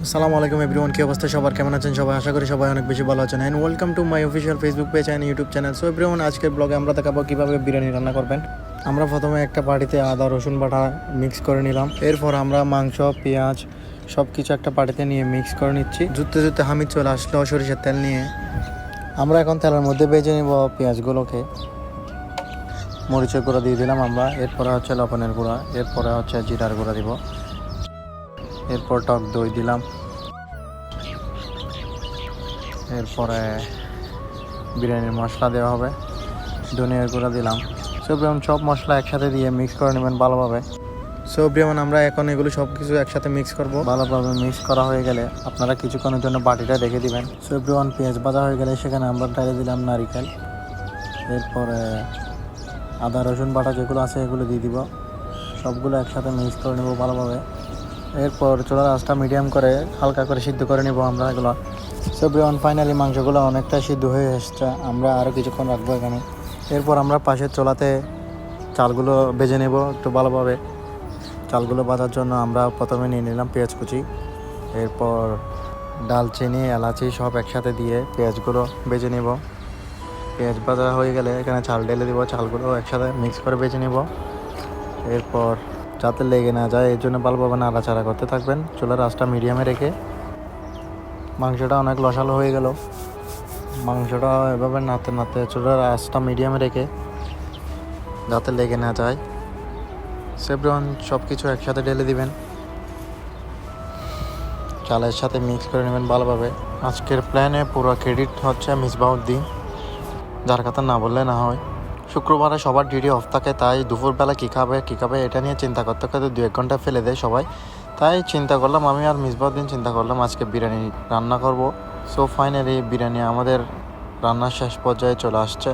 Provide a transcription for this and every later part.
আসসালামু আলাইকুম এভরিওয়ান, কি অবস্থা সবার, কেমন আছেন সবাই? আশা করি সবাই অনেক বেশি ভালো আছেন। And welcome to my official Facebook page and YouTube channel. So everyone, আজকের ব্লগে আমরা দেখাবো কিভাবে বিরিয়ানি রান্না করবেন। আমরা প্রথমে একটা বাটিতে আদা রসুন বাটা মিক্স করে নিলাম। এরপর আমরা মাংস পেঁয়াজ সব কিছু একটা বাটিতে নিয়ে মিক্স করে নিচ্ছি। জুতে জুতে হামিদ চলে আসলো সরিষার তেল নিয়ে। আমরা এখন তেলের মধ্যে ভেজে নিব পেঁয়াজগুলোকে। মরিচের গুঁড়া দিয়ে দিলাম আমরা, এরপরে হচ্ছে লবণের গুঁড়া, এরপরে হচ্ছে জিরার গুঁড়া দিব, এরপর টক দই দিলাম, এরপরে বিরিয়ানির মশলা দেওয়া হবে, ধনিয়ার গুঁড়া দিলাম। সব মশলা একসাথে দিয়ে মিক্স করে নেবেন ভালোভাবে। আমরা এখন এগুলো সব কিছু একসাথে মিক্স করব। ভালোভাবে মিক্স করা হয়ে গেলে আপনারা কিছুক্ষণের জন্য বাটিটা রেখে দিবেন। পেঁয়াজ ভাজা হয়ে গেলে সেখানে আমরা ডালে দিলাম নারিকেল, এরপরে আদা রসুন বাটা যেগুলো আছে এগুলো দিয়ে দিব। সবগুলো একসাথে মিক্স করে নেব ভালোভাবে। এরপর চুলার আঁচটা মিডিয়াম করে হালকা করে সিদ্ধ করে নেব আমরা এগুলো। ফাইনালি মাংসগুলো অনেকটা সিদ্ধ হয়ে এসছে, আমরা আরও কিছুক্ষণ রাখবো এখানে। এরপর আমরা পাশের চুলাতে চালগুলো ভেজে নেব একটু ভালোভাবে। চালগুলো ভাজার জন্য আমরা প্রথমে নিয়ে নিলাম পেঁয়াজ কুচি, এরপর ডালচিনি এলাচি সব একসাথে দিয়ে পেঁয়াজগুলো ভেজে নেব। পেঁয়াজ ভাজা হয়ে গেলে এখানে চাল ঢেলে দিব, চালগুলো একসাথে মিক্স করে ভেজে নেব। এরপর যাতে লেগে না যায় এর জন্য ভালোভাবে নাড়াচাড়া করতে থাকবেন চুলার আঁচটা মিডিয়ামে রেখে। মাংসটা অনেক লসালো হয়ে গেল, মাংসটা এভাবে নাড়তে নাড়তে চুলার আঁচটা মিডিয়ামে রেখে যাতে লেগে না যায়। সব কিছু একসাথে ঢেলে দিবেন, চালের সাথে মিক্স করে নেবেন ভালোভাবে। আজকের প্ল্যানে পুরো ক্রেডিট হচ্ছে মিসবাউদ্দিন, যার কথা না বললে না হয়। শুক্রবারে সবার ডিউটি অফ থাকে, তাই দুপুরবেলা কী খাবে এটা নিয়ে চিন্তা করতে করতে 2-1 ঘন্টা ফেলে দেয় সবাই। তাই চিন্তা করলাম আমি আর মিসবাউদ্দিন চিন্তা করলাম আজকে বিরিয়ানি রান্না করব। সো ফাইনালি বিরিয়ানি আমাদের রান্নার শেষ পর্যায়ে চলে আসছে।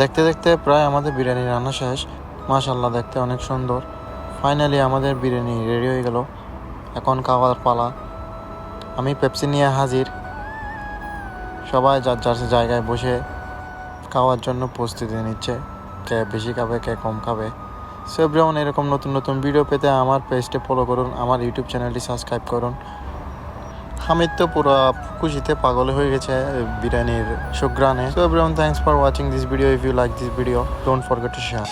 দেখতে দেখতে প্রায় আমাদের বিরিয়ানি রান্না শেষ। মাশাআল্লাহ, দেখতে অনেক সুন্দর। ফাইনালি আমাদের বিরিয়ানি রেডি হয়ে গেল, এখন খাওয়ার পালা। আমি পেপসি নিয়ে হাজির। সবাই যার যার জায়গায় বসে খাওয়ার জন্য প্রস্তুতি নিচ্ছে, কে বেশি খাবে কে কম খাবে। এরকম নতুন নতুন ভিডিও পেতে আমার পেজটি ফলো করুন, আমার ইউটিউব চ্যানেলটি সাবস্ক্রাইব করুন। হামিদ তো পুরো খুশিতে পাগল হয়ে গেছে বিরিয়ানির সুঘ্রাণে। Thanks for watching this video. If you like this video, don't forget to share.